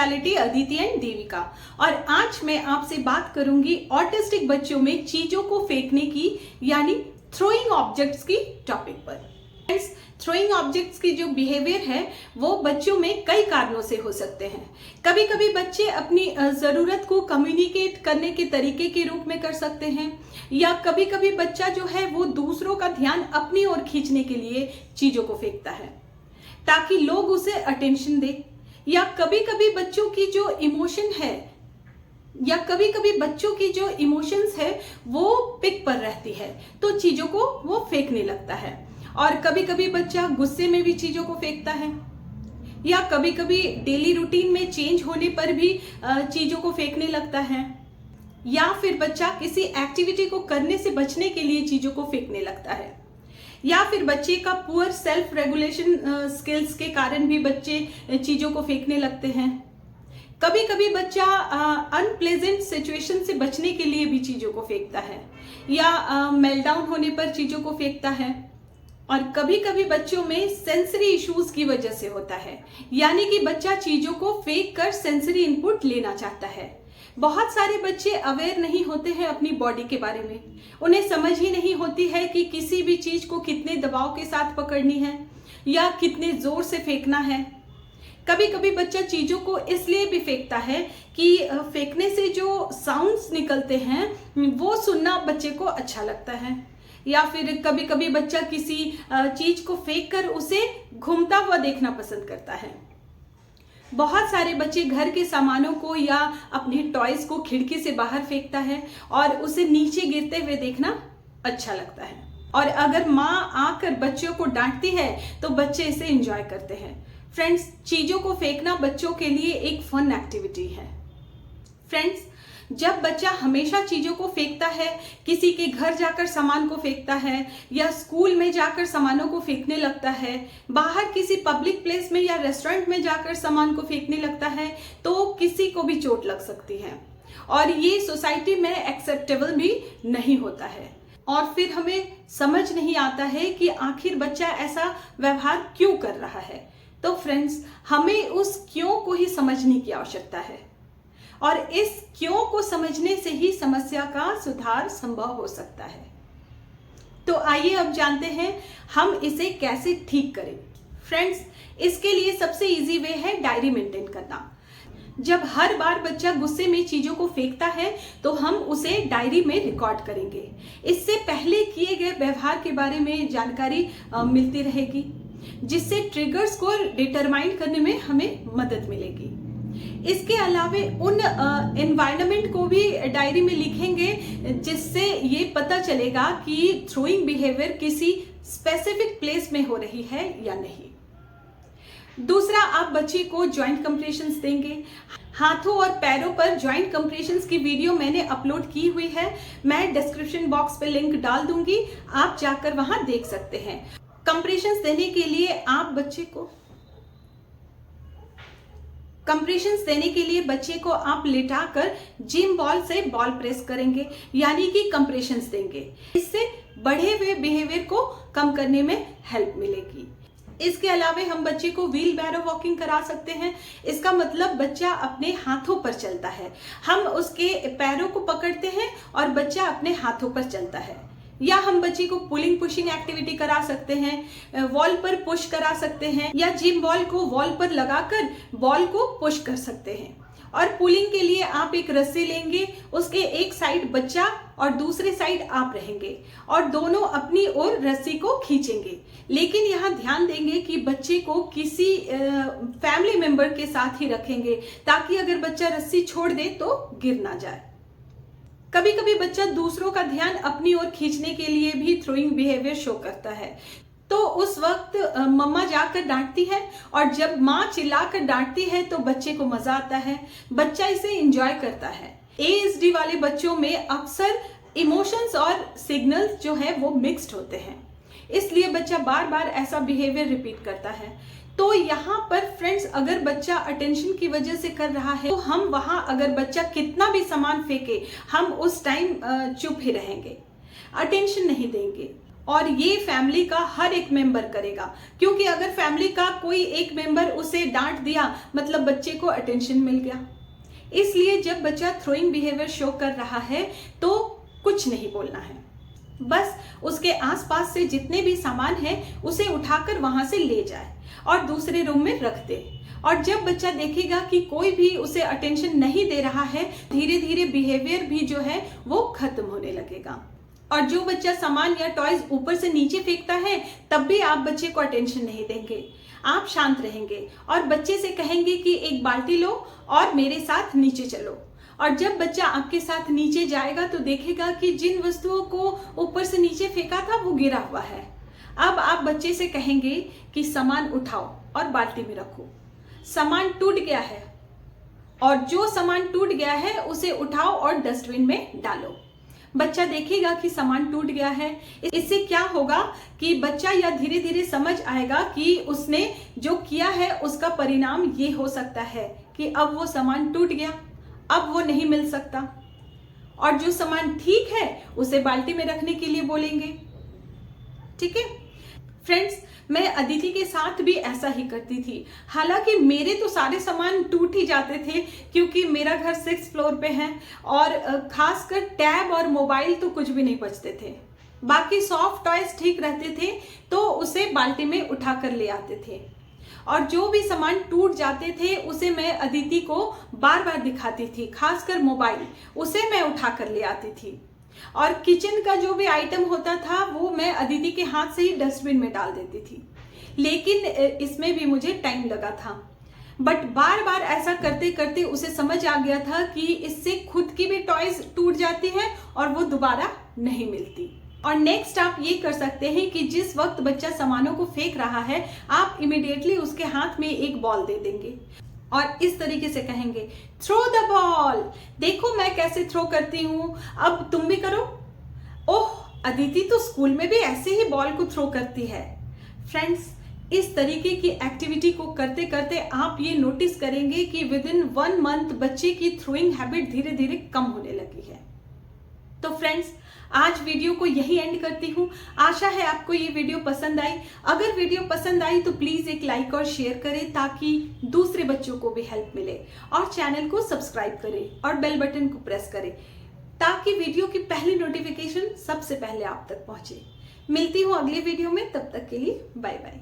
Speciality Aditi and Devika और आज मैं आपसे बात करूंगी ऑटिस्टिक बच्चों में चीजों को फेंकने की यानी थ्रोइंग ऑब्जेक्ट्स की टॉपिक पर। थ्रोइंग ऑब्जेक्ट्स की जो बिहेवियर है वो बच्चों में कई कारणों से हो सकते हैं। कभी कभी बच्चे अपनी ज़रूरत को कम्युनिकेट करने के तरीके के रूप में कर सकते हैं या कभी कभी बच्चा जो है वो दूसरों का ध्यान अपनी ओर खींचने के लिए चीज़ों को फेंकता है ताकि लोग उसे अटेंशन दें, या कभी कभी बच्चों की जो इमोशन है या कभी कभी बच्चों की जो इमोशंस है वो पिक पर रहती है तो चीज़ों को वो फेंकने लगता है। और कभी कभी बच्चा गुस्से में भी चीज़ों को फेंकता है या कभी कभी डेली रूटीन में चेंज होने पर भी चीज़ों को फेंकने लगता है, या फिर बच्चा किसी एक्टिविटी को करने से बचने के लिए चीज़ों को फेंकने लगता है, या फिर बच्चे का पुअर सेल्फ रेगुलेशन स्किल्स के कारण भी बच्चे चीज़ों को फेंकने लगते हैं। कभी कभी बच्चा अनप्लेजेंट सिचुएशन से बचने के लिए भी चीज़ों को फेंकता है या मेल्टडाउन होने पर चीज़ों को फेंकता है। और कभी कभी बच्चों में सेंसरी इश्यूज की वजह से होता है, यानी कि बच्चा चीज़ों को फेंक कर सेंसरी इनपुट लेना चाहता है। बहुत सारे बच्चे अवेयर नहीं होते हैं अपनी बॉडी के बारे में, उन्हें समझ ही नहीं होती है कि किसी भी चीज़ को कितने दबाव के साथ पकड़नी है या कितने ज़ोर से फेंकना है। कभी कभी बच्चा चीज़ों को इसलिए भी फेंकता है कि फेंकने से जो साउंड्स निकलते हैं वो सुनना बच्चे को अच्छा लगता है, या फिर कभी कभी बच्चा किसी चीज को फेंक कर उसे घूमता हुआ देखना पसंद करता है। बहुत सारे बच्चे घर के सामानों को या अपने टॉयज को खिड़की से बाहर फेंकता है और उसे नीचे गिरते हुए देखना अच्छा लगता है। और अगर माँ आकर बच्चों को डांटती है तो बच्चे इसे एंजॉय करते हैं। फ्रेंड्स, चीजों को फेंकना बच्चों के लिए एक फन एक्टिविटी है। फ्रेंड्स, जब बच्चा हमेशा चीज़ों को फेंकता है, किसी के घर जाकर सामान को फेंकता है या स्कूल में जाकर सामानों को फेंकने लगता है, बाहर किसी पब्लिक प्लेस में या रेस्टोरेंट में जाकर सामान को फेंकने लगता है, तो किसी को भी चोट लग सकती है और ये सोसाइटी में एक्सेप्टेबल भी नहीं होता है। और फिर हमें समझ नहीं आता है कि आखिर बच्चा ऐसा व्यवहार क्यों कर रहा है। तो फ्रेंड्स, हमें उस क्यों को ही समझने की आवश्यकता है और इस क्यों को समझने से ही समस्या का सुधार संभव हो सकता है। तो आइए अब जानते हैं हम इसे कैसे ठीक करें। फ्रेंड्स, इसके लिए सबसे इजी वे है डायरी मेंटेन करना। जब हर बार बच्चा गुस्से में चीज़ों को फेंकता है तो हम उसे डायरी में रिकॉर्ड करेंगे। इससे पहले किए गए व्यवहार के बारे में जानकारी मिलती रहेगी, जिससे ट्रिगर्स को डिटरमाइन करने में हमें मदद मिलेगी। इसके अलावा उन एनवायरनमेंट को भी डायरी में लिखेंगे जिससे ये पता चलेगा कि थ्रोइंग बिहेवियर किसी स्पेसिफिक प्लेस में हो रही है या नहीं। दूसरा, आप बच्चे को जॉइंट कंप्रेशंस देंगे। हाथों और पैरों पर जॉइंट कंप्रेशंस की वीडियो मैंने अपलोड की हुई है, मैं डिस्क्रिप्शन बॉक्स पे लिंक डाल दूंगी, आप जाकर वहां देख सकते हैं। कंप्रेशंस देने के लिए बच्चे को आप लिटाकर जिम बॉल से बॉल प्रेस करेंगे, यानी कि कंप्रेशंस देंगे। इससे बढ़े हुए बिहेवियर को कम करने में हेल्प मिलेगी। इसके अलावा हम बच्चे को व्हील बैरो वॉकिंग करा सकते हैं। इसका मतलब बच्चा अपने हाथों पर चलता है, हम उसके पैरों को पकड़ते हैं और बच्चा अपने हाथों पर चलता है। या हम बच्चे को पुलिंग पुशिंग एक्टिविटी करा सकते हैं, वॉल पर पुश करा सकते हैं, या जिम बॉल को वॉल पर लगाकर बॉल को पुश कर सकते हैं। और पुलिंग के लिए आप एक रस्सी लेंगे, उसके एक साइड बच्चा और दूसरे साइड आप रहेंगे और दोनों अपनी ओर रस्सी को खींचेंगे। लेकिन यहाँ ध्यान देंगे कि बच्चे को किसी फैमिली मेंबर के साथ ही रखेंगे ताकि अगर बच्चा रस्सी छोड़ दे तो गिर ना जाए। कभी कभी बच्चा दूसरों का ध्यान अपनी ओर खींचने के लिए भी थ्रोइंग बिहेवियर शो करता है, तो उस वक्त मम्मा जाकर डांटती है और जब माँ चिल्लाकर डांटती है तो बच्चे को मजा आता है, बच्चा इसे एंजॉय करता है। ASD वाले बच्चों में अक्सर इमोशंस और सिग्नल्स जो है वो मिक्स्ड होते हैं, इसलिए बच्चा बार बार ऐसा बिहेवियर रिपीट करता है। तो यहाँ पर फ्रेंड्स, अगर बच्चा अटेंशन की वजह से कर रहा है तो हम वहाँ अगर बच्चा कितना भी सामान फेंके हम उस टाइम चुप ही रहेंगे, अटेंशन नहीं देंगे। और ये फैमिली का हर एक मेंबर करेगा, क्योंकि अगर फैमिली का कोई एक मेंबर उसे डांट दिया मतलब बच्चे को अटेंशन मिल गया। इसलिए जब बच्चा थ्रोइंग बिहेवियर शो कर रहा है तो कुछ नहीं बोलना है, बस उसके आसपास से जितने भी सामान है उसे उठाकर वहां से ले जाए और दूसरे रूम में रख दे। और जब बच्चा देखेगा कि कोई भी उसे अटेंशन नहीं दे रहा है, धीरे धीरे बिहेवियर भी जो है वो खत्म होने लगेगा। और जो बच्चा सामान या टॉयज ऊपर से नीचे फेंकता है तब भी आप बच्चे को अटेंशन नहीं देंगे, आप शांत रहेंगे और बच्चे से कहेंगे कि एक बाल्टी लो और मेरे साथ नीचे चलो। और जब बच्चा आपके साथ नीचे जाएगा तो देखेगा कि जिन वस्तुओं को ऊपर से नीचे फेंका था वो गिरा हुआ है। अब आप बच्चे से कहेंगे कि सामान उठाओ और बाल्टी में रखो। सामान टूट गया है और जो सामान टूट गया है उसे उठाओ और डस्टबिन में डालो। बच्चा देखेगा कि सामान टूट गया है। इससे क्या होगा कि बच्चा या धीरे धीरे समझ आएगा कि उसने जो किया है उसका परिणाम ये हो सकता है कि अब वो सामान टूट गया, अब वो नहीं मिल सकता। और जो सामान ठीक है उसे बाल्टी में रखने के लिए बोलेंगे। ठीक है फ्रेंड्स, मैं अदिति के साथ भी ऐसा ही करती थी। हालांकि मेरे तो सारे सामान टूट ही जाते थे क्योंकि मेरा घर 6th फ्लोर पे है और खासकर टैब और मोबाइल तो कुछ भी नहीं बचते थे। बाकी सॉफ्ट टॉयज ठीक रहते थे तो उसे बाल्टी में उठा कर ले आते थे। और जो भी सामान टूट जाते थे उसे मैं अदिति को बार बार दिखाती थी, खासकर मोबाइल उसे मैं उठा कर ले आती थी। और किचन का जो भी आइटम होता था वो मैं अदिति के हाथ से ही डस्टबिन में डाल देती थी। लेकिन इसमें भी मुझे टाइम लगा था, बट बार बार ऐसा करते करते उसे समझ आ गया था कि इससे खुद की भी टॉयज टूट जाती है और वो दोबारा नहीं मिलती। और नेक्स्ट आप ये कर सकते हैं कि जिस वक्त बच्चा सामानों को फेंक रहा है आप इमिडिएटली उसके हाथ में एक बॉल दे देंगे और इस तरीके से कहेंगे, थ्रो द बॉल, देखो मैं कैसे थ्रो करती हूं, अब तुम भी करो। ओह, अदिति तो स्कूल में भी ऐसे ही बॉल को थ्रो करती है। फ्रेंड्स, इस तरीके की एक्टिविटी को करते करते आप ये नोटिस करेंगे कि विद इन 1 मंथ बच्चे की थ्रोइंग हैबिट धीरे धीरे कम होने लगी है। तो फ्रेंड्स, आज वीडियो को यही एंड करती हूँ। आशा है आपको ये वीडियो पसंद आई। अगर वीडियो पसंद आई तो प्लीज एक लाइक और शेयर करें ताकि दूसरे बच्चों को भी हेल्प मिले, और चैनल को सब्सक्राइब करें और बेल बटन को प्रेस करें ताकि वीडियो की पहली नोटिफिकेशन सबसे पहले आप तक पहुंचे। मिलती हूँ अगले वीडियो में, तब तक के लिए बाय बाय।